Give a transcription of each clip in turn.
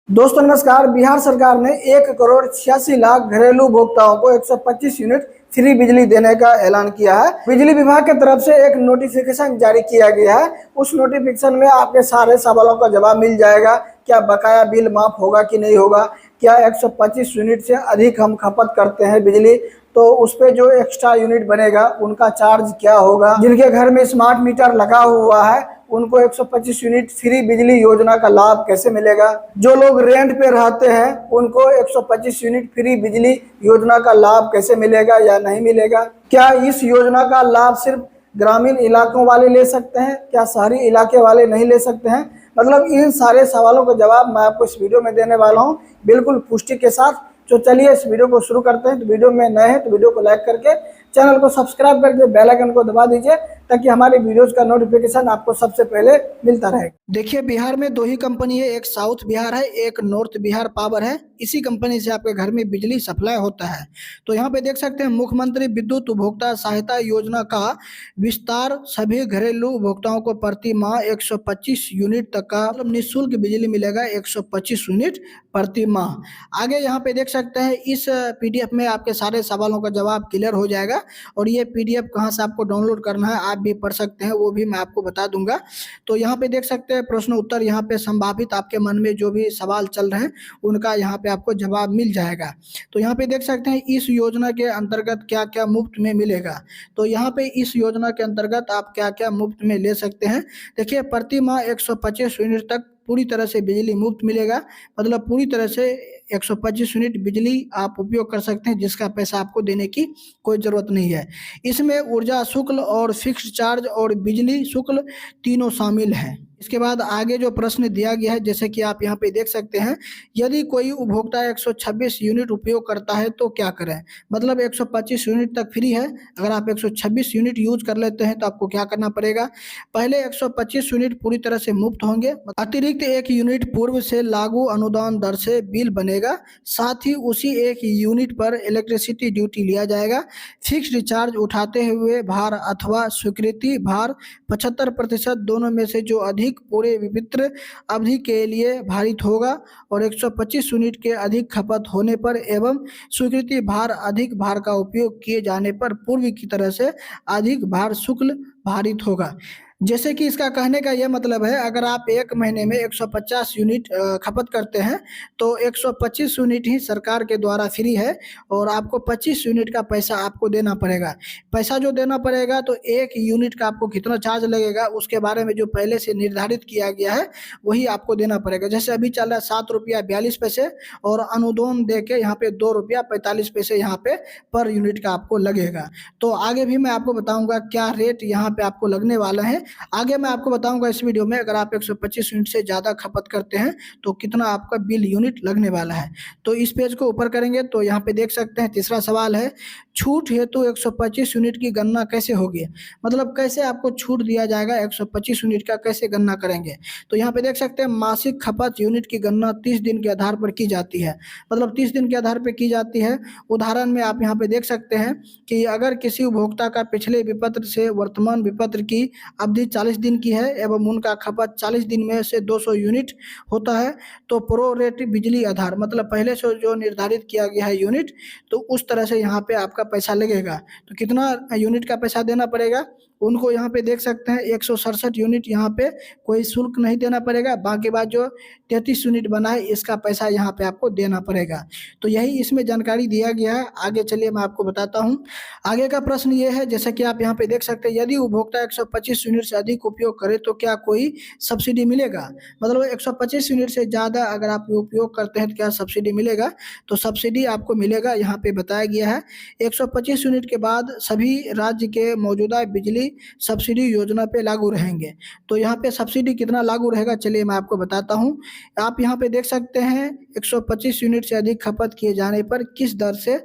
दोस्तों नमस्कार। बिहार सरकार ने 1,86,00,000 घरेलू उपभोक्ताओं को 125 यूनिट फ्री बिजली देने का ऐलान किया है। बिजली विभाग की तरफ से एक नोटिफिकेशन जारी किया गया है। उस नोटिफिकेशन में आपके सारे सवालों का जवाब मिल जाएगा। क्या बकाया बिल माफ होगा कि नहीं होगा, क्या 125 यूनिट से अधिक हम खपत करते हैं बिजली तो उस पर जो एक्स्ट्रा यूनिट बनेगा उनका चार्ज क्या होगा, जिनके घर में स्मार्ट मीटर लगा हुआ है उनको 125 यूनिट फ्री बिजली योजना का लाभ कैसे मिलेगा, जो लोग रेंट पे रहते हैं उनको 125 यूनिट फ्री बिजली योजना का लाभ कैसे मिलेगा या नहीं मिलेगा, क्या इस योजना का लाभ सिर्फ ग्रामीण इलाकों वाले ले सकते हैं, क्या शहरी इलाके वाले नहीं ले सकते हैं। मतलब इन सारे सवालों का जवाब मैं आपको इस वीडियो में देने वाला हूँ, बिल्कुल पुष्टि के साथ। तो चलिए इस वीडियो को शुरू करते हैं। तो वीडियो में नए हैं तो वीडियो को लाइक करके चैनल को सब्सक्राइब करके बेल आइकन को दबा दीजिए ताकि हमारे वीडियोस का नोटिफिकेशन आपको सबसे पहले मिलता रहे। देखिए बिहार में दो ही कंपनी है, एक साउथ बिहार है, एक नॉर्थ बिहार पावर है। इसी कंपनी से आपके घर में बिजली सप्लाई होता है। तो यहाँ पे देख सकते हैं मुख्यमंत्री विद्युत उपभोक्ता सहायता योजना का विस्तार सभी घरेलू उपभोक्ताओं को प्रति माह 125 यूनिट तक का मतलब निःशुल्क बिजली मिलेगा। 125 यूनिट प्रति माह। आगे यहाँ पे देख सकते हैं इस पीडीएफ में आपके सारे सवालों का जवाब क्लियर हो जाएगा। और ये पीडीएफ कहाँ से आपको डाउनलोड करना है आप भी पढ़ सकते हैं, वो भी मैं आपको बता दूंगा। तो यहाँ पे देख सकते हैं प्रश्न उत्तर, यहाँ पे संभावित आपके मन में जो भी सवाल चल रहे हैं उनका यहाँ पे आपको जवाब मिल जाएगा। तो यहाँ पे देख सकते हैं इस योजना के अंतर्गत क्या क्या मुफ्त में मिलेगा। तो यहाँ पे इस योजना के अंतर्गत आप क्या क्या मुफ्त में ले सकते हैं। देखिए प्रति माह 125 यूनिट तक पूरी तरह से बिजली मुफ्त मिलेगा। मतलब पूरी तरह से 125 यूनिट बिजली आप उपयोग कर सकते हैं, जिसका पैसा आपको देने की कोई ज़रूरत नहीं है। इसमें ऊर्जा शुल्क और फिक्स्ड चार्ज और बिजली शुल्क तीनों शामिल हैं। इसके बाद आगे जो प्रश्न दिया गया है जैसे कि आप यहाँ पे देख सकते हैं, यदि कोई उपभोक्ता 126 यूनिट उपयोग करता है तो क्या करें। मतलब 125 यूनिट तक फ्री है, अगर आप 126 यूनिट यूज कर लेते हैं तो आपको क्या करना पड़ेगा। पहले 125 यूनिट पूरी तरह से मुफ्त होंगे, अतिरिक्त 1 यूनिट पूर्व से लागू अनुदान दर से बिल बनेगा। साथ ही उसी 1 यूनिट पर इलेक्ट्रिसिटी ड्यूटी लिया जाएगा। फिक्स्ड चार्ज उठाते हुए भार अथवा स्वीकृति भार 75% दोनों में से जो अधिक पूरे विवित्र अवधि के लिए भारित होगा। और 125 यूनिट के अधिक खपत होने पर एवं स्वीकृति भार अधिक भार का उपयोग किए जाने पर पूर्व की तरह से अधिक भार शुल्क भारित होगा। जैसे कि इसका कहने का यह मतलब है, अगर आप एक महीने में 150 यूनिट खपत करते हैं तो 125 यूनिट ही सरकार के द्वारा फ्री है और आपको 25 यूनिट का पैसा आपको देना पड़ेगा। पैसा जो देना पड़ेगा तो 1 यूनिट का आपको कितना चार्ज लगेगा उसके बारे में जो पहले से निर्धारित किया गया है वही आपको देना पड़ेगा। जैसे अभी चल रहा है 7 रुपया 42 पैसे और अनुदान दे के यहाँ पे 2 रुपया 45 पैसे यहाँ पे पर यूनिट का आपको लगेगा। तो आगे भी मैं आपको बताऊंगा क्या रेट यहाँ पे आपको लगने वाला है। आगे मैं आपको बताऊंगा इस वीडियो में अगर आप 125 यूनिट से ज़्यादा खपत करते हैं तो कितना आपका बिल यूनिट लगने वाला है। तो इस पेज को ऊपर करेंगे तो यहाँ पे देख सकते हैं तीसरा सवाल है, छूट हेतु 125 यूनिट की गणना कैसे होगी। मतलब कैसे आपको छूट दिया जाएगा, 125 यूनिट का कैसे गणना करेंगे। तो यहाँ पे देख सकते हैं मासिक खपत यूनिट की गणना 30 दिन के आधार पर की जाती है। मतलब 30 दिन के आधार पर की जाती है। उदाहरण में आप यहाँ पे देख सकते हैं कि अगर किसी उपभोक्ता का पिछले विपत्र से वर्तमान विपत्र की अवधि 40 दिन की है एवं उनका खपत 40 दिन में से 200 यूनिट होता है तो प्रो रेट बिजली आधार मतलब पहले से जो निर्धारित किया गया है यूनिट, तो उस तरह से यहाँ पे आपका पैसा लगेगा। तो कितना यूनिट का पैसा देना पड़ेगा उनको यहाँ पे देख सकते हैं 167 यूनिट यहाँ पे कोई शुल्क नहीं देना पड़ेगा। बाकी बात जो 33 यूनिट बना है इसका पैसा यहाँ पे आपको देना पड़ेगा। तो यही इसमें जानकारी दिया गया है। आगे चलिए मैं आपको बताता हूँ। आगे का प्रश्न ये है, जैसे कि आप यहाँ पे देख सकते हैं, यदि उपभोक्ता 125 यूनिट से अधिक उपयोग करे तो क्या कोई सब्सिडी मिलेगा। मतलब 125 यूनिट से ज़्यादा अगर आप उपयोग करते हैं तो क्या सब्सिडी मिलेगा। तो सब्सिडी आपको मिलेगा, यहाँ पे बताया गया है। 125 यूनिट के बाद सभी राज्य के मौजूदा बिजली सब्सिडी योजना पे लागू रहेंगे। तो यहाँ पे सब्सिडी कितना लागू रहेगा चलिए मैं आपको बताता हूँ। आप यहाँ पे देख सकते हैं 125 यूनिट से अधिक खपत किए जाने पर किस दर से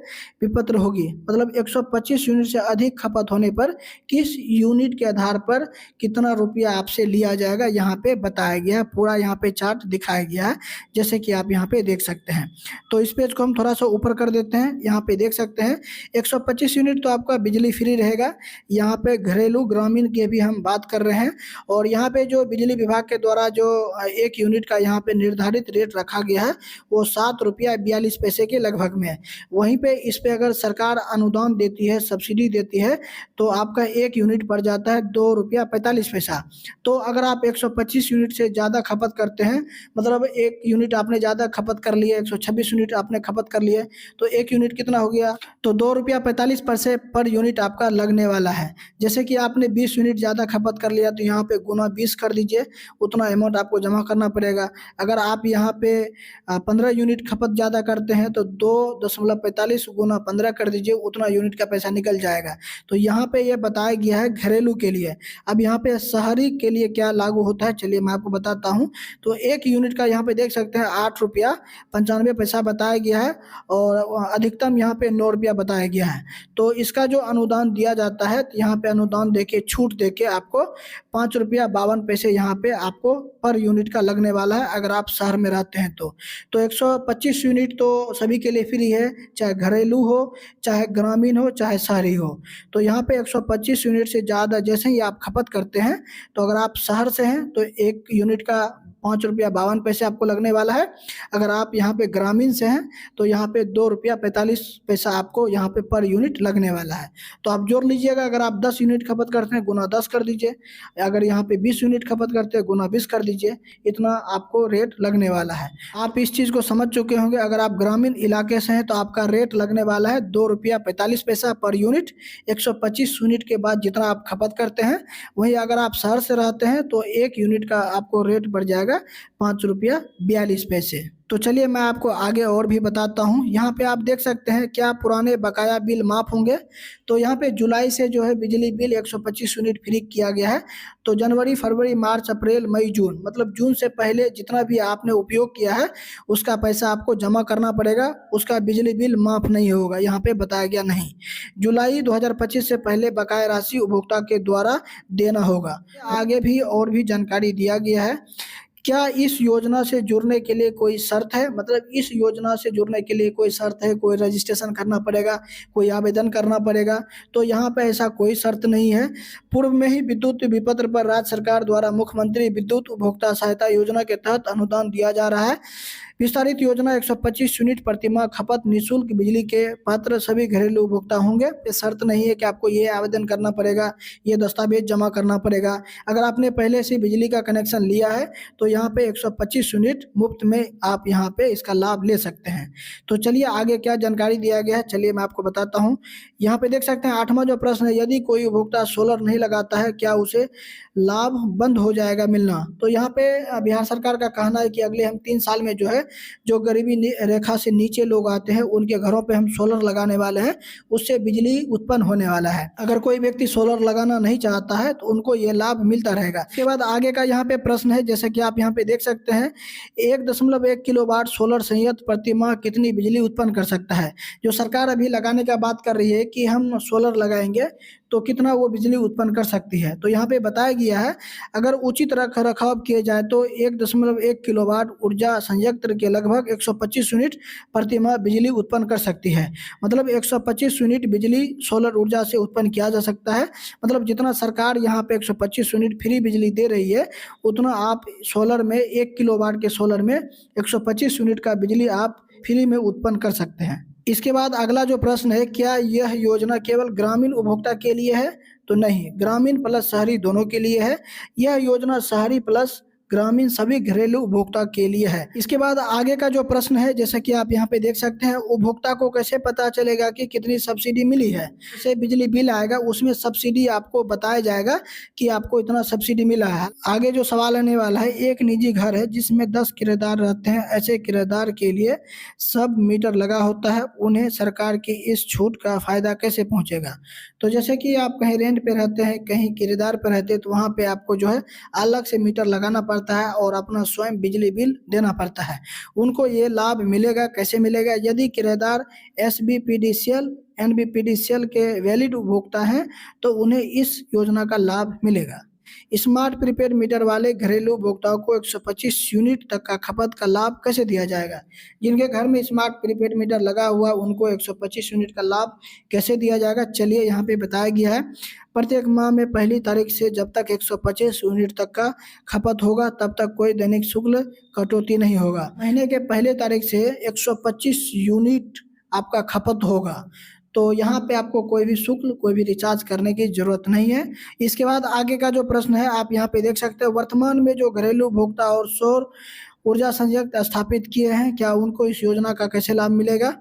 विपत्र होगी। मतलब 125 यूनिट से अधिक खपत होने पर किस यूनिट के आधार पर कितना रुपया आपसे लिया जाएगा यहाँ पे बताया गया है, पूरा यहाँ पे चार्ट दिखाया गया है, जैसे कि आप यहाँ पे देख सकते हैं। तो इस पेज को हम थोड़ा सा ऊपर कर देते हैं, यहाँ पे देख सकते हैं 125 यूनिट तो आपका बिजली फ्री रहेगा। यहाँ पे घरेलू ग्रामीण की भी हम बात कर रहे हैं, और यहाँ पे जो बिजली विभाग के द्वारा जो 1 यूनिट का यहाँ पे निर्धारित रेट रखा गया है वो 7 रुपया 42 पैसे के लगभग में है। वहीं पे इस पे अगर सरकार अनुदान देती है, सब्सिडी देती है, तो आपका 1 यूनिट पड़ जाता है 2 रुपया 45 पैसा। तो अगर आप 125 यूनिट से ज़्यादा खपत करते हैं, मतलब 1 यूनिट आपने ज़्यादा खपत कर लिया, 126 यूनिट आपने खपत कर लिए, तो 1 यूनिट कितना हो गया, तो 2 रुपया 45 पैसे पर यूनिट आपका लगने वाला है। जैसे कि आपने 20 यूनिट ज़्यादा खपत कर लिया तो यहाँ पे गुना 20 कर दीजिए, उतना अमाउंट आपको जमा करना पड़ेगा। अगर आप यहाँ पे 15 यूनिट खपत ज़्यादा करते हैं तो 2.45 गुना 15 कर दीजिए, उतना यूनिट का पैसा निकल जाएगा। तो यहाँ पे ये बताया गया है घरेलू के लिए। अब यहाँ पे शहरी के लिए क्या लागू होता है, चलिए मैं आपको बताता हूँ। तो 1 यूनिट का यहाँ पे देख सकते हैं 8 रुपया 95 पैसा बताया गया है, और अधिकतम यहाँ पे 9 रुपया बताया गया है। तो इसका जो अनुदान दिया जाता है, तो यहाँ पे अनुदान देके, छूट देके आपको 5 रुपया 52 पैसे यहाँ पे आपको पर यूनिट का लगने वाला है, अगर आप शहर में रहते हैं तो 125 यूनिट तो सभी के लिए फ्री है, चाहे घरेलू हो, चाहे ग्रामीण हो, चाहे शहरी हो। तो यहाँ पे 125 यूनिट से ज़्यादा जैसे ही आप खपत करते हैं, तो अगर आप शहर से हैं तो 1 यूनिट का 5 रुपया 52 पैसे आपको लगने वाला है। अगर आप यहाँ पे ग्रामीण से हैं तो यहाँ पे 2 रुपया 45 पैसा आपको यहाँ पे पर यूनिट लगने वाला है। तो आप जोड़ लीजिएगा, अगर आप 10 यूनिट खपत करते हैं गुना 10 कर दीजिए, अगर यहाँ पे 20 यूनिट खपत करते हैं गुना 20 कर दीजिए, इतना आपको रेट लगने वाला है। आप इस चीज़ को समझ चुके होंगे। अगर आप ग्रामीण इलाके से हैं तो आपका रेट लगने वाला है 2 रुपया 45 पैसा पर यूनिट, 125 यूनिट के बाद जितना आप खपत करते हैं। वहीं अगर आप शहर से रहते हैं तो 1 यूनिट का आपको रेट बढ़ जाएगा 5 रुपया 42 पैसे। तो चलिए मैं आपको आगे और भी बताता हूँ। यहाँ पे आप देख सकते हैं क्या पुराने बकाया बिल माफ़ होंगे। तो यहाँ पे जुलाई से जो है बिजली बिल 125 यूनिट फ्री किया गया है। तो जनवरी, फरवरी, मार्च, अप्रैल, मई, जून, मतलब जून से पहले जितना भी आपने उपयोग किया है उसका पैसा आपको जमा करना पड़ेगा, उसका बिजली बिल माफ़ नहीं होगा, यहाँ पे बताया गया नहीं। जुलाई 2025 से पहले बकाया राशि उपभोक्ता के द्वारा देना होगा। आगे भी और भी जानकारी दिया गया है। क्या इस योजना से जुड़ने के लिए कोई शर्त है, मतलब इस योजना से जुड़ने के लिए कोई शर्त है, कोई रजिस्ट्रेशन करना पड़ेगा, कोई आवेदन करना पड़ेगा? तो यहाँ पे ऐसा कोई शर्त नहीं है। पूर्व में ही विद्युत विपत्र पर राज्य सरकार द्वारा मुख्यमंत्री विद्युत उपभोक्ता सहायता योजना के तहत अनुदान दिया जा रहा है। विस्तारित योजना 125 यूनिट प्रतिमाह खपत निःशुल्क बिजली के पात्र सभी घरेलू उपभोक्ता होंगे। ये शर्त नहीं है कि आपको ये आवेदन करना पड़ेगा, ये दस्तावेज जमा करना पड़ेगा। अगर आपने पहले से बिजली का कनेक्शन लिया है तो यहाँ पे 125 यूनिट मुफ्त में आप यहाँ पे इसका लाभ ले सकते हैं। तो चलिए आगे क्या जानकारी दिया गया है, चलिए मैं आपको बताता हूँ। यहाँ पे देख सकते हैं 8वां जो प्रश्न है, यदि कोई उपभोक्ता सोलर नहीं लगाता है क्या उसे लाभ बंद हो जाएगा मिलना? तो यहाँ पे बिहार सरकार का कहना है कि अगले हम 3 साल में जो है, जो गरीबी रेखा से नीचे लोग आते हैं उनके घरों पे हम सोलर लगाने वाले हैं, उससे बिजली उत्पन्न होने वाला है। अगर कोई व्यक्ति सोलर लगाना नहीं चाहता है तो उनको ये लाभ मिलता रहेगा। इसके बाद आगे का यहाँ पे प्रश्न है, जैसे कि आप यहाँ पे देख सकते हैं 1.1 किलोवाट सोलर संयंत्र प्रति माह कितनी बिजली उत्पन्न कर सकता है? जो सरकार अभी लगाने का बात कर रही है कि हम सोलर लगाएंगे तो कितना वो बिजली उत्पन्न कर सकती है। तो यहाँ पे बताया गया है अगर उचित रख रखाव किए जाए तो 1.1 किलोवाट ऊर्जा संयंत्र के लगभग 125 यूनिट प्रति माह बिजली उत्पन्न कर सकती है। मतलब 125 यूनिट बिजली सोलर ऊर्जा से उत्पन्न किया जा सकता है। मतलब जितना सरकार यहाँ पे 125 यूनिट फ्री बिजली दे रही है, उतना आप सोलर में 1 किलोवाट के सोलर में 125 यूनिट का बिजली आप फ्री में उत्पन्न कर सकते हैं। इसके बाद अगला जो प्रश्न है, क्या यह योजना केवल ग्रामीण उपभोक्ता के लिए है? तो नहीं, ग्रामीण प्लस शहरी दोनों के लिए है। यह योजना शहरी प्लस ग्रामीण सभी घरेलू उपभोक्ता के लिए है। इसके बाद आगे का जो प्रश्न है, जैसे कि आप यहाँ पे देख सकते हैं, उपभोक्ता को कैसे पता चलेगा कि कितनी सब्सिडी मिली है? जैसे बिजली बिल आएगा उसमें सब्सिडी आपको बताया जाएगा कि आपको इतना सब्सिडी मिला है। आगे जो सवाल आने वाला है, एक निजी घर है जिसमें 10 किराएदार रहते हैं, ऐसे किराएदार के लिए सब मीटर लगा होता है, उन्हें सरकार की इस छूट का फायदा कैसे पहुंचेगा? तो जैसे कि आप कहीं रेंट पे रहते हैं, कहीं किराएदार पे रहते हैं, तो वहाँ पे आपको जो है अलग से मीटर लगाना पड़ता है और अपना स्वयं बिजली बिल देना पड़ता है। उनको ये लाभ मिलेगा, कैसे मिलेगा? यदि किराएदार SBPDCL NBPDCL के वैलिड उपभोक्ता हैं तो उन्हें इस योजना का लाभ मिलेगा। स्मार्ट प्रीपेड मीटर वाले घरेलू उपभोक्ताओं को 125 यूनिट तक का खपत का लाभ कैसे दिया जाएगा। जिनके घर में स्मार्ट प्रीपेड मीटर लगा हुआ उनको 125 यूनिट का लाभ कैसे दिया जाएगा, चलिए यहाँ पे बताया गया है। प्रत्येक माह में पहली तारीख से जब तक 125 यूनिट तक का खपत होगा तब तक कोई दैनिक शुल्क कटौती नहीं होगा। महीने के पहले तारीख से 125 यूनिट आपका खपत होगा, तो यहाँ पे आपको कोई भी शुल्क, कोई भी रिचार्ज करने की ज़रूरत नहीं है। इसके बाद आगे का जो प्रश्न है आप यहाँ पे देख सकते हो, वर्तमान में जो घरेलू उपभोक्ता और सौर ऊर्जा संयंत्र स्थापित किए हैं, क्या उनको इस योजना का कैसे लाभ मिलेगा।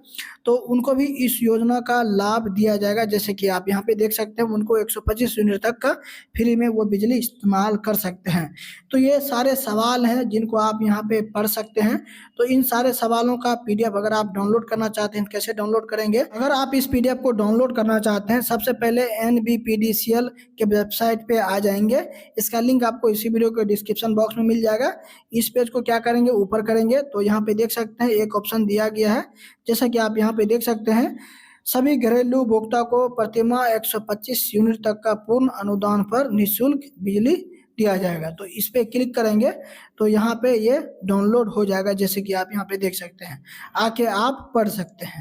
तो उनको भी इस योजना का लाभ दिया जाएगा। जैसे कि आप यहाँ पे देख सकते हैं, उनको 125 यूनिट तक का फ्री में वो बिजली इस्तेमाल कर सकते हैं। तो ये सारे सवाल हैं जिनको आप यहाँ पे पढ़ सकते हैं। तो इन सारे सवालों का पीडीएफ अगर आप डाउनलोड करना चाहते हैं, कैसे डाउनलोड करेंगे। अगर आप इस पीडीएफ को डाउनलोड करना चाहते हैं, सबसे पहले NBPDCL के वेबसाइट पे आ जाएंगे। इसका लिंक आपको इसी वीडियो के डिस्क्रिप्शन बॉक्स में मिल जाएगा। इस पेज को क्या करेंगे, ऊपर करेंगे तो यहाँ पे देख सकते हैं एक ऑप्शन दिया गया है। जैसा कि आप यहाँ पे देख सकते हैं, सभी घरेलू उपभोक्ता को प्रतिमाह 125 यूनिट तक का पूर्ण अनुदान पर निःशुल्क बिजली दिया जाएगा। तो इस पे क्लिक करेंगे तो यहाँ पे ये डाउनलोड हो जाएगा। जैसे कि आप यहाँ पे देख सकते हैं, आके आप पढ़ सकते हैं।